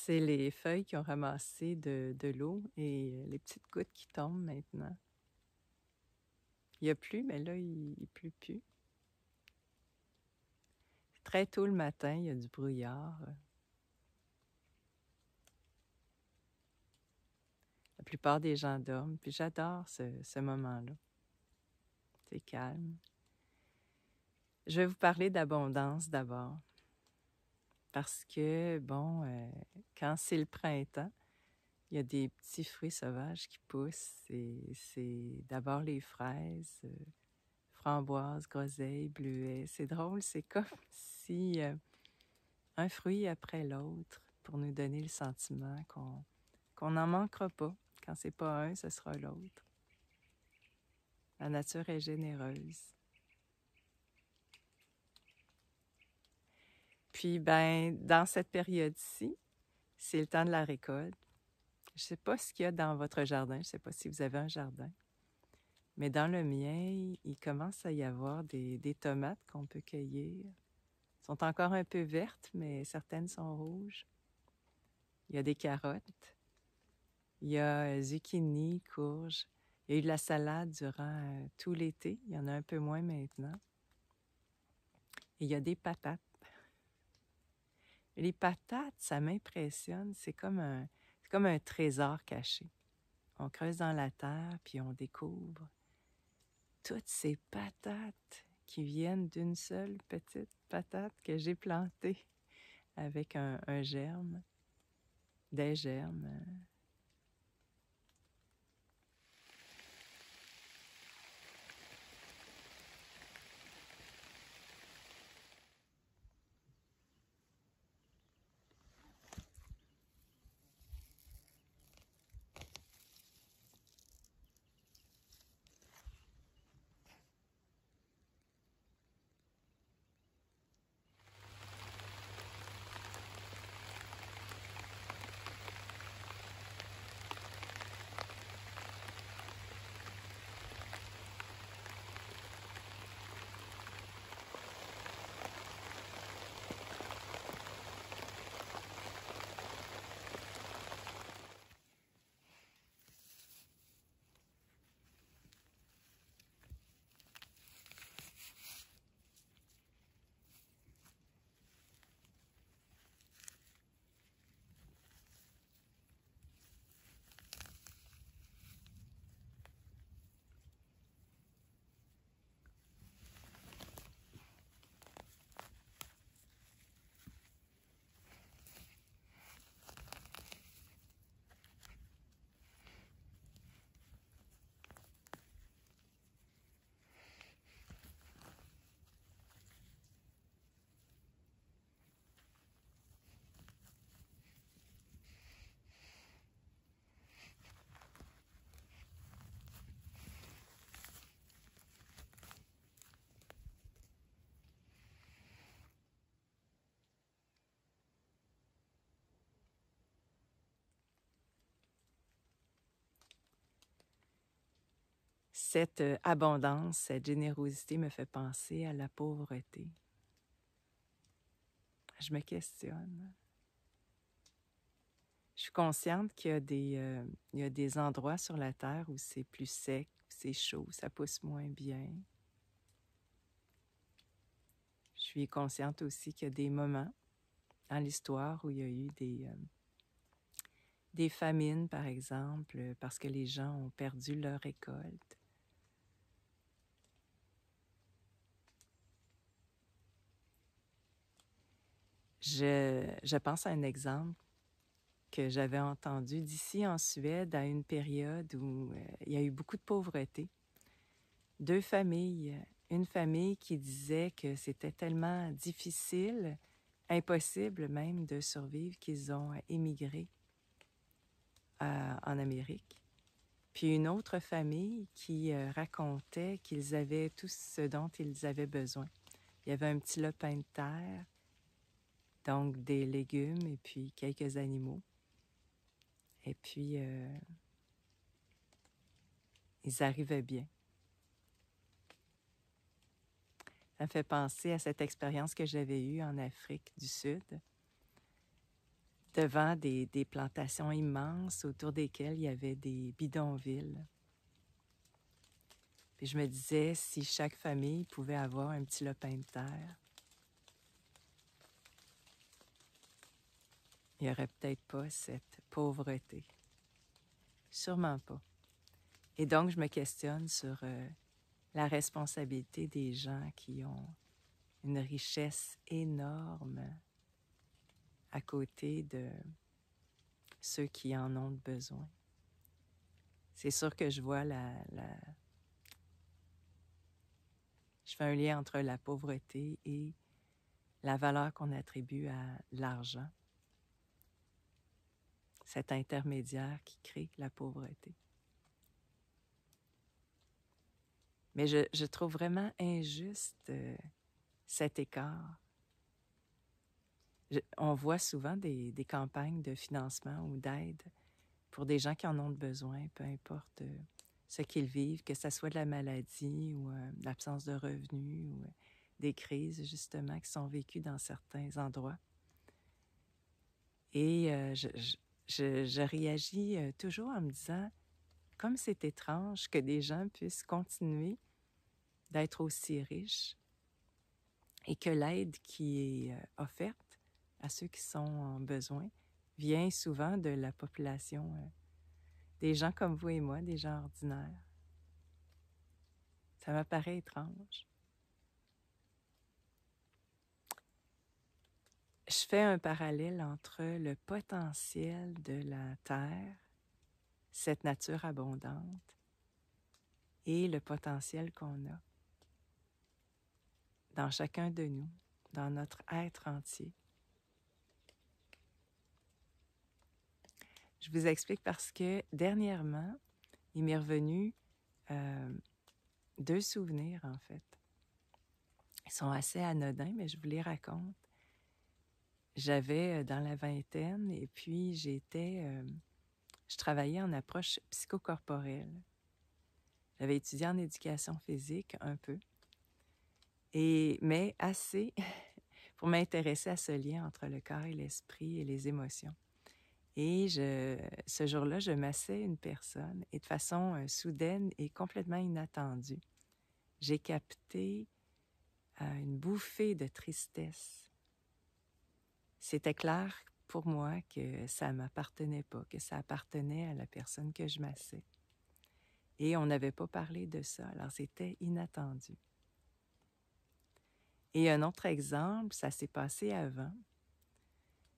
C'est les feuilles qui ont ramassé de l'eau et les petites gouttes qui tombent maintenant. Il y a plu, mais là, il pleut plus. Très tôt le matin, il y a du brouillard. La plupart des gens dorment, puis j'adore ce moment-là. C'est calme. Je vais vous parler d'abondance d'abord. Parce que, bon, quand c'est le printemps, il y a des petits fruits sauvages qui poussent. C'est d'abord les fraises, framboises, groseilles, bleuets. C'est drôle, c'est comme si un fruit après l'autre pour nous donner le sentiment qu'on n'en manquera pas. Quand c'est pas un, ce sera l'autre. La nature est généreuse. Puis, ben, dans cette période-ci, c'est le temps de la récolte. Je ne sais pas ce qu'il y a dans votre jardin. Je ne sais pas si vous avez un jardin. Mais dans le mien, il commence à y avoir des tomates qu'on peut cueillir. Elles sont encore un peu vertes, mais certaines sont rouges. Il y a des carottes. Il y a zucchini, courges. Il y a eu de la salade durant tout l'été. Il y en a un peu moins maintenant. Et il y a des patates. Les patates, ça m'impressionne. C'est comme un trésor caché. On creuse dans la terre, puis on découvre toutes ces patates qui viennent d'une seule petite patate que j'ai plantée avec un germe, des germes. Cette abondance, cette générosité me fait penser à la pauvreté. Je me questionne. Je suis consciente qu'il y a des endroits sur la Terre où c'est plus sec, où c'est chaud, où ça pousse moins bien. Je suis consciente aussi qu'il y a des moments dans l'histoire où il y a eu des famines, par exemple, parce que les gens ont perdu leur récolte. Je pense à un exemple que j'avais entendu d'ici en Suède à une période où il y a eu beaucoup de pauvreté. Deux familles, une famille qui disait que c'était tellement difficile, impossible même de survivre, qu'ils ont émigré en Amérique. Puis une autre famille qui racontait qu'ils avaient tout ce dont ils avaient besoin. Il y avait un petit lopin de terre, donc des légumes et puis quelques animaux. Et puis, ils arrivaient bien. Ça me fait penser à cette expérience que j'avais eue en Afrique du Sud. devant des plantations immenses autour desquelles il y avait des bidonvilles. Puis je me disais, si chaque famille pouvait avoir un petit lopin de terre, il n'y aurait peut-être pas cette pauvreté. Sûrement pas. Et donc, je me questionne sur la responsabilité des gens qui ont une richesse énorme à côté de ceux qui en ont besoin. C'est sûr que je vois je fais un lien entre la pauvreté et la valeur qu'on attribue à l'argent. Cet intermédiaire qui crée la pauvreté. Mais je trouve vraiment injuste cet écart. On voit souvent des campagnes de financement ou d'aide pour des gens qui en ont besoin, peu importe ce qu'ils vivent, que ce soit de la maladie ou l'absence de revenus ou des crises, justement, qui sont vécues dans certains endroits. Et je réagis toujours en me disant, comme c'est étrange que des gens puissent continuer d'être aussi riches et que l'aide qui est offerte à ceux qui sont en besoin vient souvent de la population, des gens comme vous et moi, des gens ordinaires. Ça m'apparaît étrange. Je fais un parallèle entre le potentiel de la Terre, cette nature abondante, et le potentiel qu'on a dans chacun de nous, dans notre être entier. Je vous explique parce que dernièrement, il m'est revenu 2 souvenirs, en fait. Ils sont assez anodins, mais je vous les raconte. J'avais dans la vingtaine et puis je travaillais en approche psychocorporelle. J'avais étudié en éducation physique un peu, mais assez pour m'intéresser à ce lien entre le corps et l'esprit et les émotions. Et ce jour-là, je massais une personne et de façon soudaine et complètement inattendue, j'ai capté une bouffée de tristesse. C'était clair pour moi que ça ne m'appartenait pas, que ça appartenait à la personne que je massais. Et on n'avait pas parlé de ça, alors c'était inattendu. Et un autre exemple, ça s'est passé avant.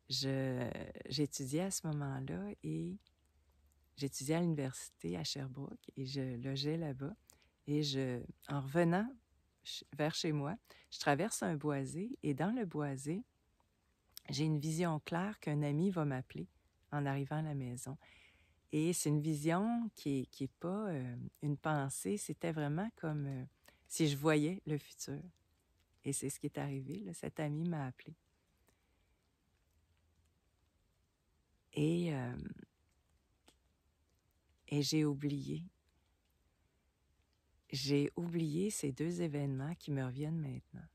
J'étudiais à ce moment-là et j'étudiais à l'université à Sherbrooke et je logeais là-bas. Et en revenant vers chez moi, je traverse un boisé et dans le boisé, j'ai une vision claire qu'un ami va m'appeler en arrivant à la maison. Et c'est une vision qui est pas une pensée, c'était vraiment comme si je voyais le futur. Et c'est ce qui est arrivé, là, cet ami m'a appelé. Et j'ai oublié. J'ai oublié ces 2 événements qui me reviennent maintenant.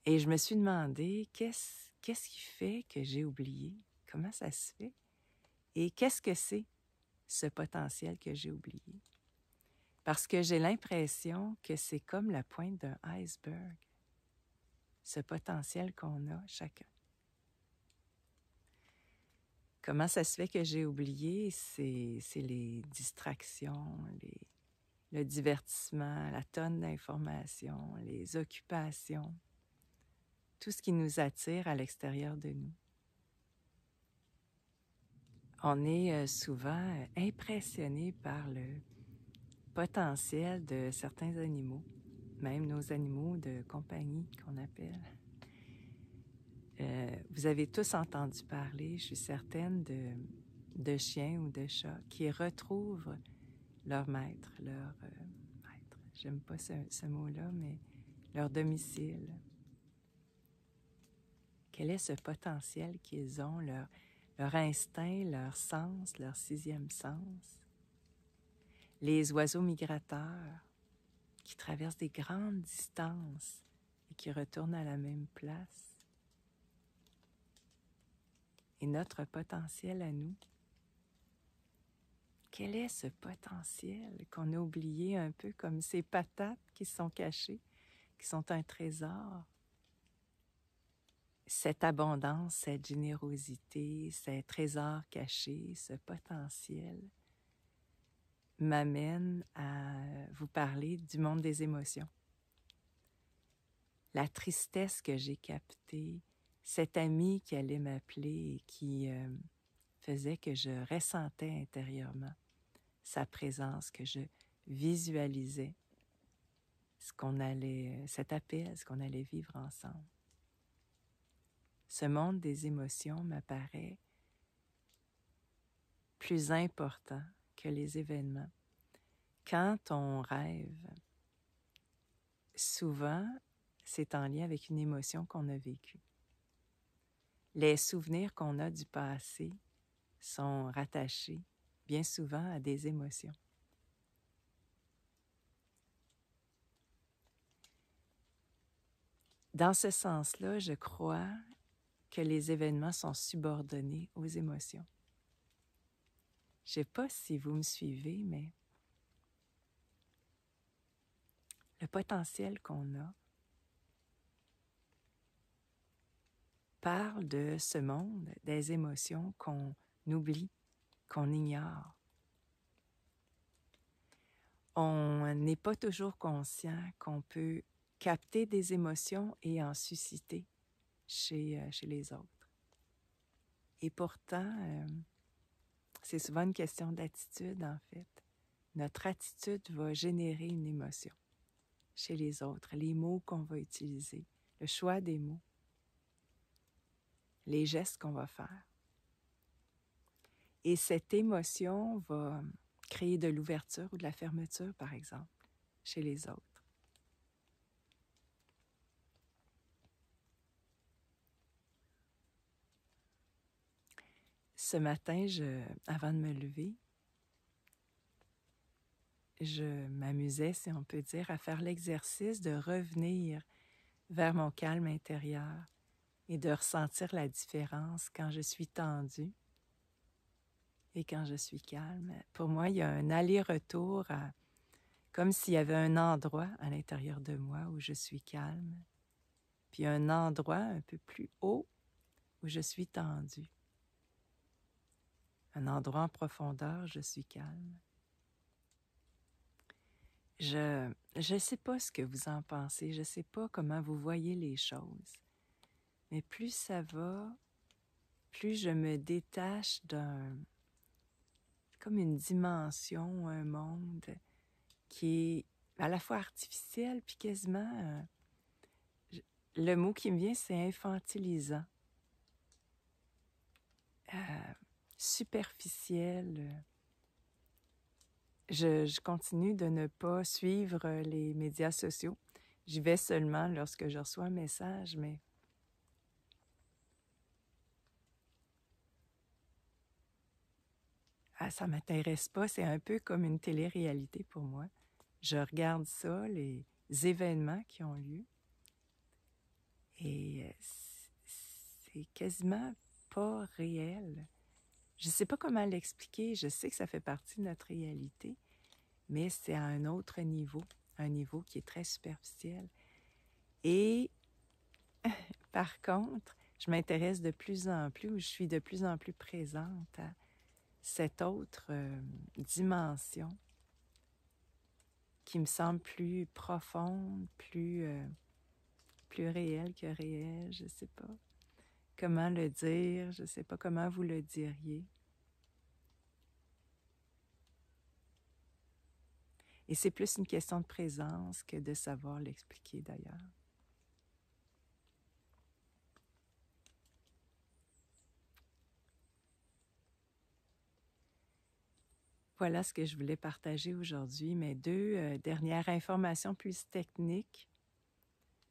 Et je me suis demandé, qu'est-ce qui fait que j'ai oublié? Comment ça se fait? Et qu'est-ce que c'est, ce potentiel que j'ai oublié? Parce que j'ai l'impression que c'est comme la pointe d'un iceberg, ce potentiel qu'on a chacun. Comment ça se fait que j'ai oublié? C'est les distractions, le divertissement, la tonne d'informations, les occupations, tout ce qui nous attire à l'extérieur de nous. On est souvent impressionné par le potentiel de certains animaux, même nos animaux de compagnie qu'on appelle. Vous avez tous entendu parler, je suis certaine, de chiens ou de chats qui retrouvent leur maître, j'aime pas ce mot-là, mais leur domicile. Quel est ce potentiel qu'ils ont, leur instinct, leur sens, leur 6e sens? Les oiseaux migrateurs qui traversent des grandes distances et qui retourne à la même place. Et notre potentiel à nous, quel est ce potentiel qu'on a oublié un peu comme ces patates qui sont cachées, qui sont un trésor? Cette abondance, cette générosité, ces trésors cachés, ce potentiel m'amène à vous parler du monde des émotions. La tristesse que j'ai captée, cet ami qui allait m'appeler et qui faisait que je ressentais intérieurement sa présence, que je visualisais cet appel, ce qu'on allait vivre ensemble. Ce monde des émotions m'apparaît plus important que les événements. Quand on rêve, souvent, c'est en lien avec une émotion qu'on a vécue. Les souvenirs qu'on a du passé sont rattachés bien souvent à des émotions. Dans ce sens-là, je crois que les événements sont subordonnés aux émotions. Je ne sais pas si vous me suivez, mais le potentiel qu'on a parle de ce monde, des émotions qu'on oublie, qu'on ignore. On n'est pas toujours conscient qu'on peut capter des émotions et en susciter chez les autres. Et pourtant, c'est souvent une question d'attitude, en fait. Notre attitude va générer une émotion chez les autres, les mots qu'on va utiliser, le choix des mots, les gestes qu'on va faire. Et cette émotion va créer de l'ouverture ou de la fermeture, par exemple, chez les autres. Ce matin, avant de me lever, je m'amusais, si on peut dire, à faire l'exercice de revenir vers mon calme intérieur et de ressentir la différence quand je suis tendue et quand je suis calme. Pour moi, il y a un aller-retour, comme s'il y avait un endroit à l'intérieur de moi où je suis calme, puis un endroit un peu plus haut où je suis tendue. Un endroit en profondeur, je suis calme. Je ne sais pas ce que vous en pensez, je ne sais pas comment vous voyez les choses, mais plus ça va, plus je me détache comme une dimension, un monde qui est à la fois artificiel puis quasiment, le mot qui me vient, c'est infantilisant, superficiel. Je continue de ne pas suivre les médias sociaux. J'y vais seulement lorsque je reçois un message, mais ça ne m'intéresse pas. C'est un peu comme une télé-réalité pour moi. Je regarde ça, les événements qui ont lieu, et c'est quasiment pas réel. Je ne sais pas comment l'expliquer. Je sais que ça fait partie de notre réalité, mais c'est à un autre niveau, un niveau qui est très superficiel. Et par contre, je m'intéresse de plus en plus, ou je suis de plus en plus présente à cette autre dimension qui me semble plus profonde, plus réelle que réelle, je ne sais pas comment le dire, je ne sais pas comment vous le diriez. Et c'est plus une question de présence que de savoir l'expliquer d'ailleurs. Voilà ce que je voulais partager aujourd'hui. Mes deux dernières informations plus techniques.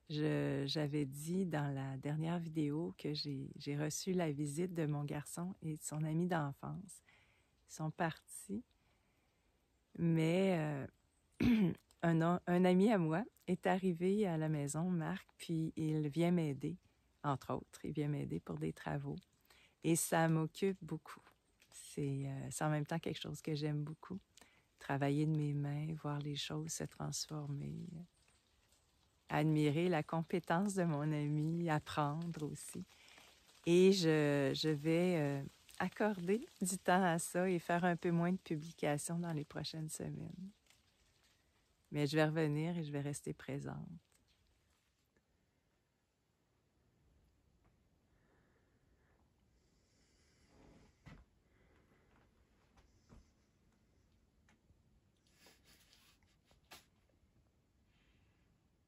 J'avais dit dans la dernière vidéo que j'ai reçu la visite de mon garçon et de son ami d'enfance. Ils sont partis, mais un ami à moi est arrivé à la maison, Marc, puis il vient m'aider, entre autres. Il vient m'aider pour des travaux. Et ça m'occupe beaucoup. C'est en même temps quelque chose que j'aime beaucoup. Travailler de mes mains, voir les choses se transformer, admirer la compétence de mon ami, apprendre aussi. Et je vais accorder du temps à ça et faire un peu moins de publications dans les prochaines semaines. Mais je vais revenir et je vais rester présente.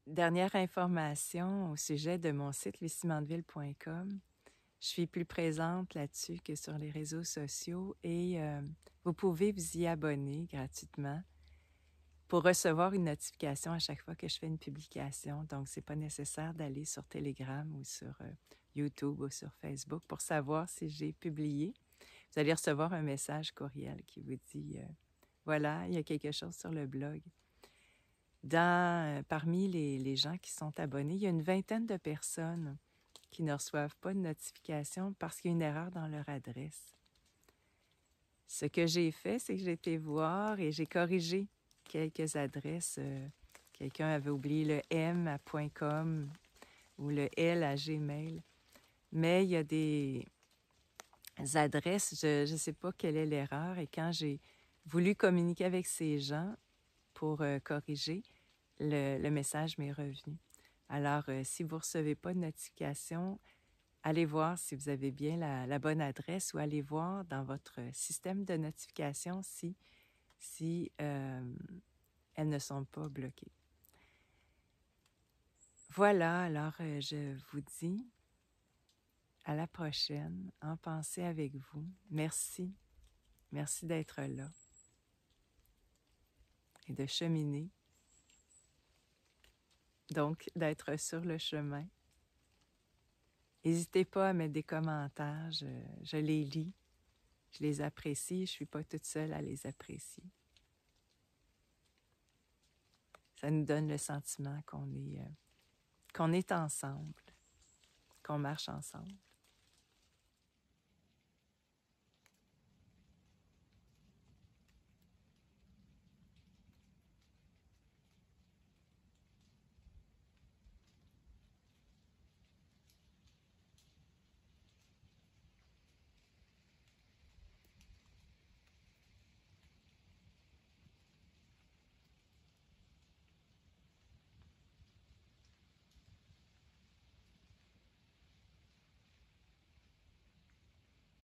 Dernière information au sujet de mon site lucimandeville.com. Je suis plus présente là-dessus que sur les réseaux sociaux et vous pouvez vous y abonner gratuitement pour recevoir une notification à chaque fois que je fais une publication. Donc, ce n'est pas nécessaire d'aller sur Telegram ou sur YouTube ou sur Facebook pour savoir si j'ai publié. Vous allez recevoir un message courriel qui vous dit voilà, il y a quelque chose sur le blog. Parmi les gens qui sont abonnés, il y a une vingtaine de personnes qui ne reçoivent pas de notification parce qu'il y a une erreur dans leur adresse. Ce que j'ai fait, c'est que j'ai été voir et j'ai corrigé quelques adresses. Quelqu'un avait oublié le M à .com ou le L à Gmail. Mais il y a des adresses, je ne sais pas quelle est l'erreur. Et quand j'ai voulu communiquer avec ces gens pour corriger, le message m'est revenu. Alors, si vous ne recevez pas de notification, allez voir si vous avez bien la bonne adresse ou allez voir dans votre système de notification si elles ne sont pas bloquées. Voilà, alors je vous dis à la prochaine, en pensée avec vous. Merci. Merci d'être là et de cheminer. Donc, d'être sur le chemin. N'hésitez pas à mettre des commentaires, je les lis, je les apprécie, je ne suis pas toute seule à les apprécier. Ça nous donne le sentiment qu'on est ensemble, qu'on marche ensemble.